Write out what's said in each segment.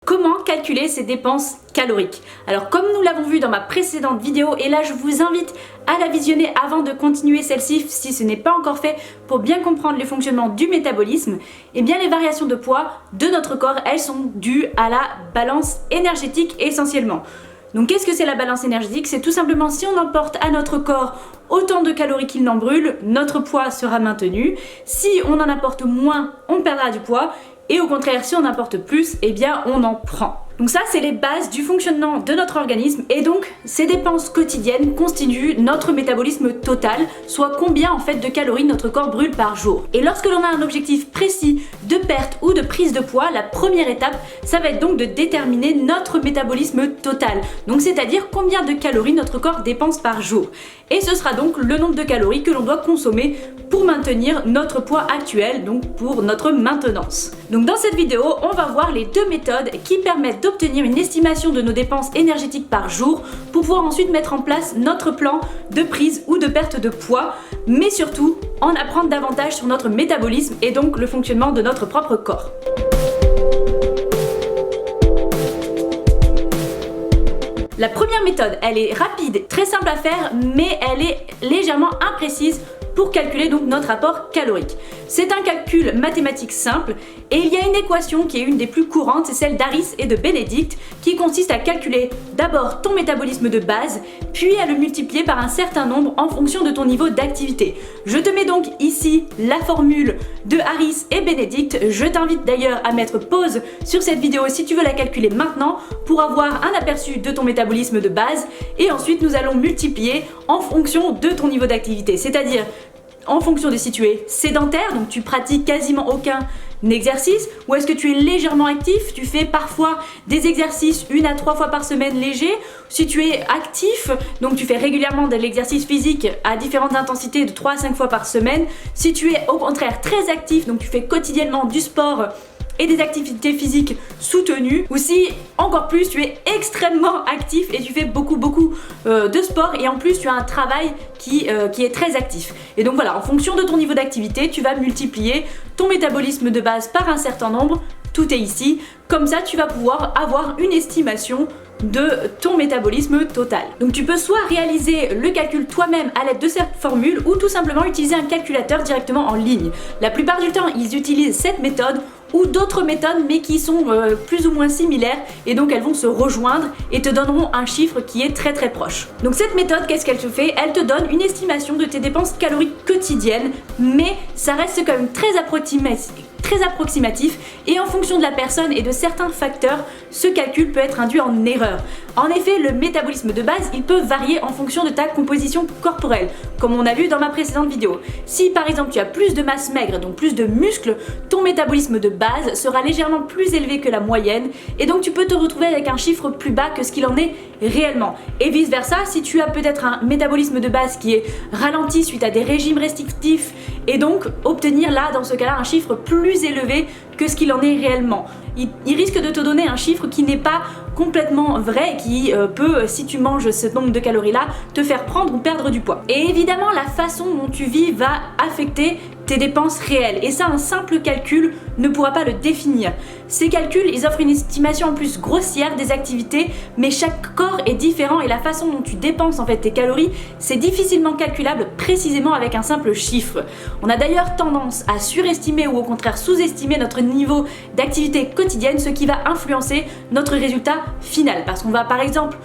Comment calculer ses dépenses caloriques? Alors comme nous l'avons vu dans ma précédente vidéo, et là je vous invite à la visionner avant de continuer celle-ci si ce n'est pas encore fait pour bien comprendre le fonctionnement du métabolisme, et bien les variations de poids de notre corps, elles sont dues à la balance énergétique essentiellement. Donc qu'est-ce que c'est la balance énergétique? C'est tout simplement si on emporte à notre corps autant de calories qu'il n'en brûle, notre poids sera maintenu. Si on en apporte moins, on perdra du poids. Et au contraire, si on apporte plus, eh bien on en prend. Donc ça, c'est les bases du fonctionnement de notre organisme, et donc ces dépenses quotidiennes constituent notre métabolisme total, soit combien en fait de calories notre corps brûle par jour. Et lorsque l'on a un objectif précis de perte ou de prise de poids, la première étape, ça va être donc de déterminer notre métabolisme total. Donc c'est-à-dire combien de calories notre corps dépense par jour. Et ce sera donc le nombre de calories que l'on doit consommer pour maintenir notre poids actuel, donc pour notre maintenance. Donc dans cette vidéo, on va voir les deux méthodes qui permettent d'obtenir une estimation de nos dépenses énergétiques par jour pour pouvoir ensuite mettre en place notre plan de prise ou de perte de poids, mais surtout en apprendre davantage sur notre métabolisme et donc le fonctionnement de notre propre corps. La première méthode, elle est rapide, très simple à faire, mais elle est légèrement imprécise pour calculer donc notre apport calorique. C'est un calcul mathématique simple et il y a une équation qui est une des plus courantes, c'est celle d'Harris et de Benedict, qui consiste à calculer d'abord ton métabolisme de base, puis à le multiplier par un certain nombre en fonction de ton niveau d'activité. Je te mets donc ici la formule de Harris et Benedict. Je t'invite d'ailleurs à mettre pause sur cette vidéo si tu veux la calculer maintenant pour avoir un aperçu de ton métabolisme de base, et ensuite nous allons multiplier en fonction de ton niveau d'activité, c'est-à-dire en fonction de si tu es sédentaire, donc tu pratiques quasiment aucun exercice, ou est-ce que tu es légèrement actif, tu fais parfois des exercices 1 à 3 fois par semaine légers. Si tu es actif, donc tu fais régulièrement de l'exercice physique à différentes intensités de 3 à 5 fois par semaine. Si tu es au contraire très actif, donc tu fais quotidiennement du sport et des activités physiques soutenues, ou si encore plus tu es extrêmement actif et tu fais beaucoup de sport et en plus tu as un travail qui est très actif. Et donc voilà, en fonction de ton niveau d'activité, tu vas multiplier ton métabolisme de base par un certain nombre, tout est ici, comme ça tu vas pouvoir avoir une estimation de ton métabolisme total. Donc tu peux soit réaliser le calcul toi-même à l'aide de cette formule, ou tout simplement utiliser un calculateur directement en ligne. La plupart du temps, ils utilisent cette méthode ou d'autres méthodes mais qui sont plus ou moins similaires, et donc elles vont se rejoindre et te donneront un chiffre qui est très proche. Donc cette méthode, qu'est-ce qu'elle te fait? Elle te donne une estimation de tes dépenses caloriques quotidiennes, mais ça reste quand même très approximatif, et en fonction de la personne et de certains facteurs, ce calcul peut être induit en erreur. En effet, le métabolisme de base, il peut varier en fonction de ta composition corporelle, comme on a vu dans ma précédente vidéo. Si par exemple tu as plus de masse maigre, donc plus de muscles, ton métabolisme de base sera légèrement plus élevé que la moyenne, et donc tu peux te retrouver avec un chiffre plus bas que ce qu'il en est réellement. Et vice versa, si tu as peut-être un métabolisme de base qui est ralenti suite à des régimes restrictifs, et donc obtenir là dans ce cas-là un chiffre plus élevé que ce qu'il en est réellement. Il risque de te donner un chiffre qui n'est pas complètement vrai, qui peut, si tu manges ce nombre de calories là, te faire prendre ou perdre du poids. Et évidemment, la façon dont tu vis va affecter tes dépenses réelles, et ça, un simple calcul ne pourra pas le définir. Ces calculs, ils offrent une estimation en plus grossière des activités, mais chaque corps est différent, et la façon dont tu dépenses en fait tes calories, c'est difficilement calculable précisément avec un simple chiffre. On a d'ailleurs tendance à surestimer ou au contraire sous-estimer notre niveau d'activité quotidienne, ce qui va influencer notre résultat final, parce qu'on va par exemple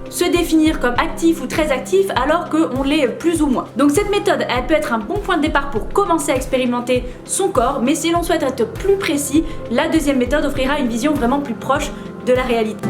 se définir comme actif ou très actif alors qu'on l'est plus ou moins. Donc cette méthode, elle peut être un bon point de départ pour commencer à expérimenter son corps, mais si l'on souhaite être plus précis, la deuxième méthode offrira une vision vraiment plus proche de la réalité.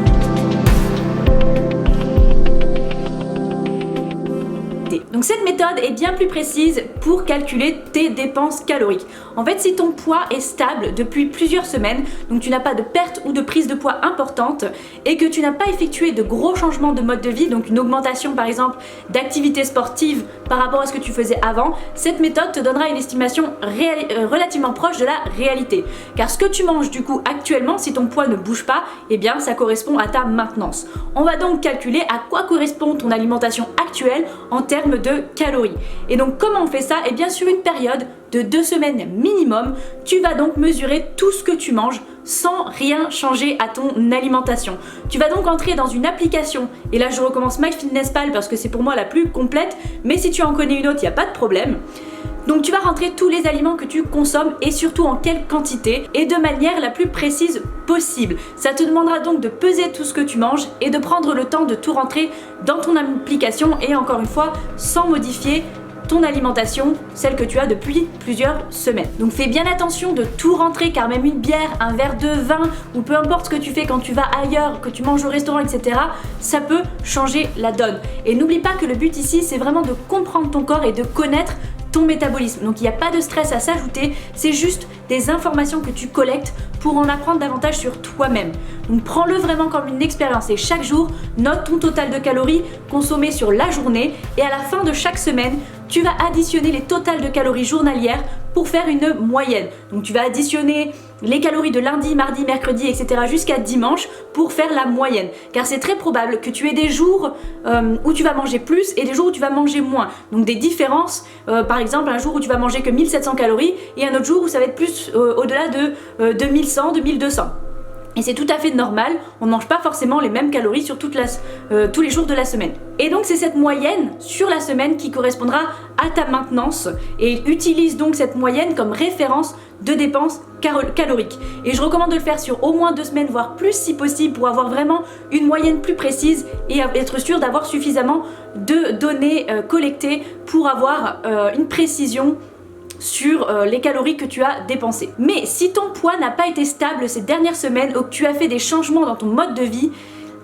Donc cette méthode est bien plus précise pour calculer tes dépenses caloriques. En fait, si ton poids est stable depuis plusieurs semaines, donc tu n'as pas de perte ou de prise de poids importante, et que tu n'as pas effectué de gros changements de mode de vie, donc une augmentation par exemple d'activité sportive par rapport à ce que tu faisais avant, cette méthode te donnera une estimation relativement proche de la réalité. Car ce que tu manges du coup actuellement, si ton poids ne bouge pas, eh bien ça correspond à ta maintenance. On va donc calculer à quoi correspond ton alimentation actuelle en termes de de calories. Et donc comment on fait ça? Et bien sur une période de 2 semaines minimum, tu vas donc mesurer tout ce que tu manges sans rien changer à ton alimentation. Tu vas donc entrer dans une application, et là je recommence MyFitnessPal parce que c'est pour moi la plus complète, mais si tu en connais une autre, il n'y a pas de problème. Donc tu vas rentrer tous les aliments que tu consommes et surtout en quelle quantité et de manière la plus précise possible. Ça te demandera donc de peser tout ce que tu manges et de prendre le temps de tout rentrer dans ton application et encore une fois sans modifier ton alimentation, celle que tu as depuis plusieurs semaines. Donc fais bien attention de tout rentrer car même une bière, un verre de vin ou peu importe ce que tu fais quand tu vas ailleurs, que tu manges au restaurant, etc. ça peut changer la donne. Et n'oublie pas que le but ici c'est vraiment de comprendre ton corps et de connaître ton métabolisme. Donc il n'y a pas de stress à s'ajouter, c'est juste des informations que tu collectes pour en apprendre davantage sur toi-même. Donc prends-le vraiment comme une expérience et chaque jour, note ton total de calories consommées sur la journée et à la fin de chaque semaine, tu vas additionner les totals de calories journalières pour faire une moyenne. Donc tu vas additionner les calories de lundi, mardi, mercredi, etc. jusqu'à dimanche pour faire la moyenne. Car c'est très probable que tu aies des jours où tu vas manger plus et des jours où tu vas manger moins. Donc des différences, par exemple un jour où tu vas manger que 1700 calories et un autre jour où ça va être plus au-delà de 2100, 2200. Et c'est tout à fait normal, on ne mange pas forcément les mêmes calories sur tous les jours de la semaine. Et donc c'est cette moyenne sur la semaine qui correspondra à ta maintenance et utilise donc cette moyenne comme référence de dépenses caloriques. Et je recommande de le faire sur au moins 2 semaines, voire plus si possible, pour avoir vraiment une moyenne plus précise et être sûr d'avoir suffisamment de données collectées pour avoir une précision sur les calories que tu as dépensées. Mais si ton poids n'a pas été stable ces dernières semaines ou que tu as fait des changements dans ton mode de vie,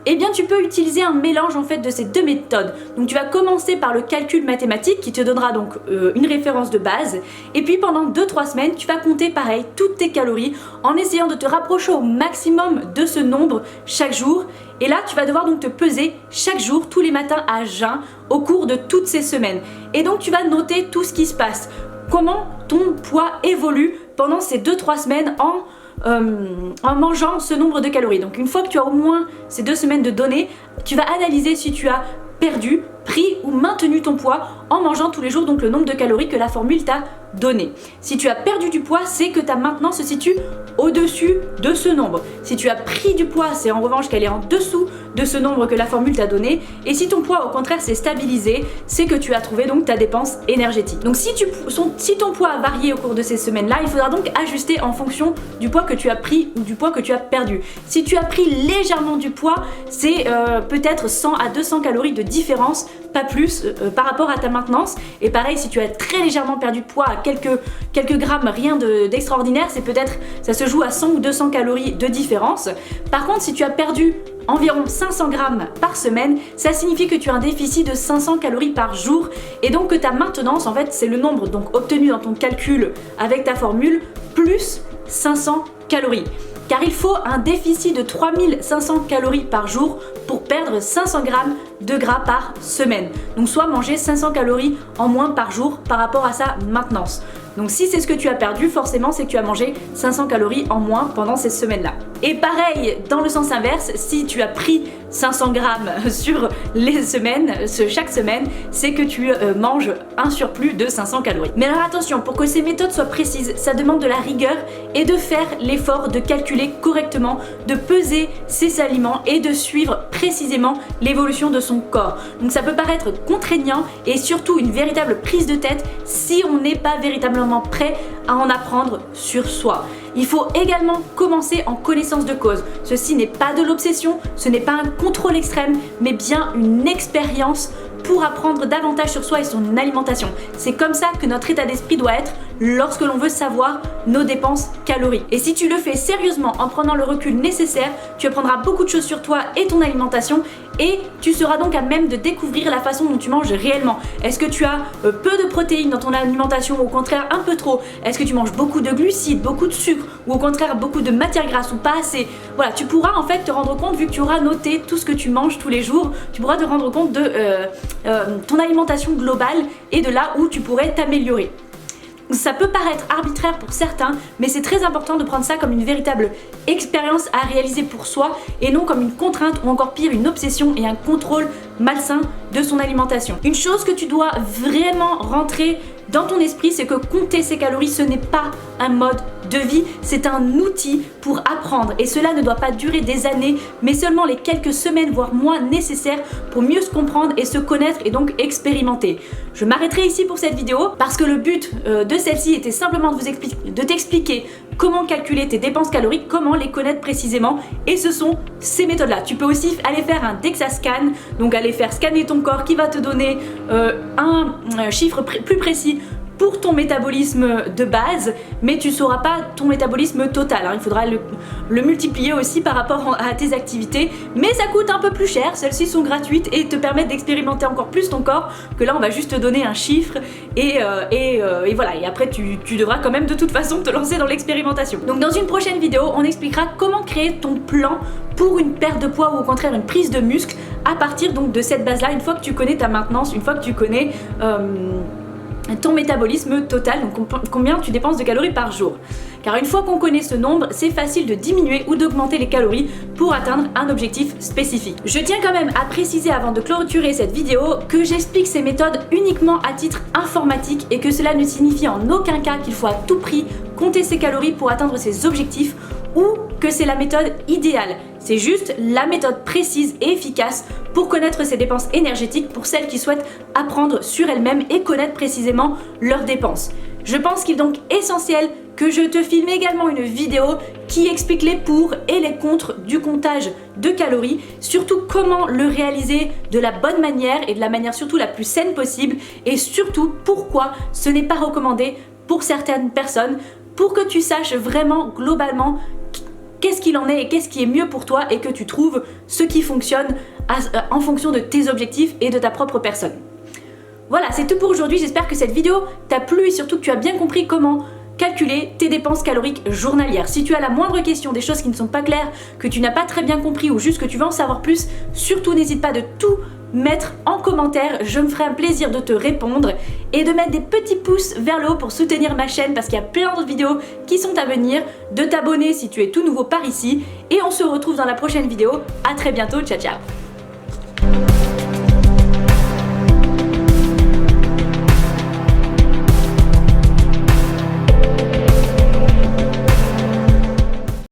eh bien tu peux utiliser un mélange en fait de ces deux méthodes. Donc tu vas commencer par le calcul mathématique qui te donnera donc une référence de base et puis pendant 2-3 semaines tu vas compter pareil toutes tes calories en essayant de te rapprocher au maximum de ce nombre chaque jour. Et là tu vas devoir donc te peser chaque jour, tous les matins à jeun au cours de toutes ces semaines. Et donc tu vas noter tout ce qui se passe. Comment ton poids évolue pendant ces 2-3 semaines en mangeant ce nombre de calories. Donc une fois que tu as au moins ces 2 semaines de données, tu vas analyser si tu as perdu, pris ou maintenu ton poids en mangeant tous les jours donc le nombre de calories que la formule t'a donné. Si tu as perdu du poids, c'est que ta maintenance se situe au-dessus de ce nombre. Si tu as pris du poids, c'est en revanche qu'elle est en dessous de ce nombre que la formule t'a donné. Et si ton poids au contraire s'est stabilisé, c'est que tu as trouvé donc ta dépense énergétique. Donc si ton poids a varié au cours de ces semaines-là, il faudra donc ajuster en fonction du poids que tu as pris ou du poids que tu as perdu. Si tu as pris légèrement du poids, c'est peut-être 100 à 200 calories de différence, pas plus par rapport à ta maintenance. Et pareil, si tu as très légèrement perdu de poids à quelques grammes, rien d'extraordinaire, c'est peut-être, ça se joue à 100 ou 200 calories de différence. Par contre, si tu as perdu environ 500 grammes par semaine, ça signifie que tu as un déficit de 500 calories par jour et donc que ta maintenance, en fait, c'est le nombre donc obtenu dans ton calcul avec ta formule plus 500 calories. Car il faut un déficit de 3500 calories par jour pour perdre 500 grammes de gras par semaine. Donc soit manger 500 calories en moins par jour par rapport à sa maintenance. Donc si c'est ce que tu as perdu, forcément c'est que tu as mangé 500 calories en moins pendant ces semaines-là. Et pareil, dans le sens inverse, si tu as pris 500 grammes sur les semaines, chaque semaine, c'est que tu manges un surplus de 500 calories. Mais alors attention, pour que ces méthodes soient précises, ça demande de la rigueur et de faire l'effort de calculer correctement, de peser ses aliments et de suivre précisément l'évolution de son corps. Donc ça peut paraître contraignant et surtout une véritable prise de tête si on n'est pas véritablement prêt à en apprendre sur soi. Il faut également commencer en connaissance de cause. Ceci n'est pas de l'obsession, ce n'est pas un contrôle extrême, mais bien une expérience pour apprendre davantage sur soi et son alimentation. C'est comme ça que notre état d'esprit doit être lorsque l'on veut savoir nos dépenses caloriques. Et si tu le fais sérieusement en prenant le recul nécessaire, tu apprendras beaucoup de choses sur toi et ton alimentation et tu seras donc à même de découvrir la façon dont tu manges réellement. Est-ce que tu as peu de protéines dans ton alimentation ou au contraire un peu trop? Est-ce que tu manges beaucoup de glucides, beaucoup de sucre ou au contraire beaucoup de matières grasses ou pas assez? Voilà, tu pourras en fait te rendre compte, vu que tu auras noté tout ce que tu manges tous les jours, tu pourras te rendre compte de ton alimentation globale et de là où tu pourrais t'améliorer. Ça peut paraître arbitraire pour certains, mais c'est très important de prendre ça comme une véritable expérience à réaliser pour soi et non comme une contrainte ou encore pire une obsession et un contrôle malsain de son alimentation. Une chose que tu dois vraiment rentrer dans ton esprit, c'est que compter ses calories, ce n'est pas un mode de vie, c'est un outil pour apprendre et cela ne doit pas durer des années mais seulement les quelques semaines voire mois nécessaires pour mieux se comprendre et se connaître et donc expérimenter. Je m'arrêterai ici pour cette vidéo parce que le but de celle-ci était simplement de t'expliquer comment calculer tes dépenses caloriques, comment les connaître précisément et ce sont ces méthodes-là. Tu peux aussi aller faire un DEXA scan, donc aller faire scanner ton corps qui va te donner un chiffre plus précis pour ton métabolisme de base, mais tu ne sauras pas ton métabolisme total, hein. Il faudra le multiplier aussi par rapport à tes activités, mais ça coûte un peu plus cher, celles-ci sont gratuites et te permettent d'expérimenter encore plus ton corps, que là on va juste te donner un chiffre et voilà, et après tu devras quand même de toute façon te lancer dans l'expérimentation. Donc dans une prochaine vidéo, on expliquera comment créer ton plan pour une perte de poids ou au contraire une prise de muscle à partir donc de cette base-là, une fois que tu connais ta maintenance, une fois que tu connais ton métabolisme total, donc combien tu dépenses de calories par jour. Car une fois qu'on connaît ce nombre, c'est facile de diminuer ou d'augmenter les calories pour atteindre un objectif spécifique. Je tiens quand même à préciser avant de clôturer cette vidéo que j'explique ces méthodes uniquement à titre informatique et que cela ne signifie en aucun cas qu'il faut à tout prix compter ses calories pour atteindre ses objectifs ou que c'est la méthode idéale. C'est juste la méthode précise et efficace pour connaître ses dépenses énergétiques pour celles qui souhaitent apprendre sur elles-mêmes et connaître précisément leurs dépenses. Je pense qu'il est donc essentiel que je te filme également une vidéo qui explique les pour et les contre du comptage de calories, surtout comment le réaliser de la bonne manière et de la manière surtout la plus saine possible et surtout pourquoi ce n'est pas recommandé pour certaines personnes, pour que tu saches vraiment globalement qu'est-ce qu'il en est et qu'est-ce qui est mieux pour toi et que tu trouves ce qui fonctionne en fonction de tes objectifs et de ta propre personne. Voilà, c'est tout pour aujourd'hui, j'espère que cette vidéo t'a plu et surtout que tu as bien compris comment calculer tes dépenses caloriques journalières. Si tu as la moindre question, des choses qui ne sont pas claires, que tu n'as pas très bien compris ou juste que tu veux en savoir plus, surtout n'hésite pas de tout mettre en commentaire, je me ferai un plaisir de te répondre et de mettre des petits pouces vers le haut pour soutenir ma chaîne parce qu'il y a plein d'autres vidéos qui sont à venir, de t'abonner si tu es tout nouveau par ici et on se retrouve dans la prochaine vidéo. À très bientôt, ciao ciao.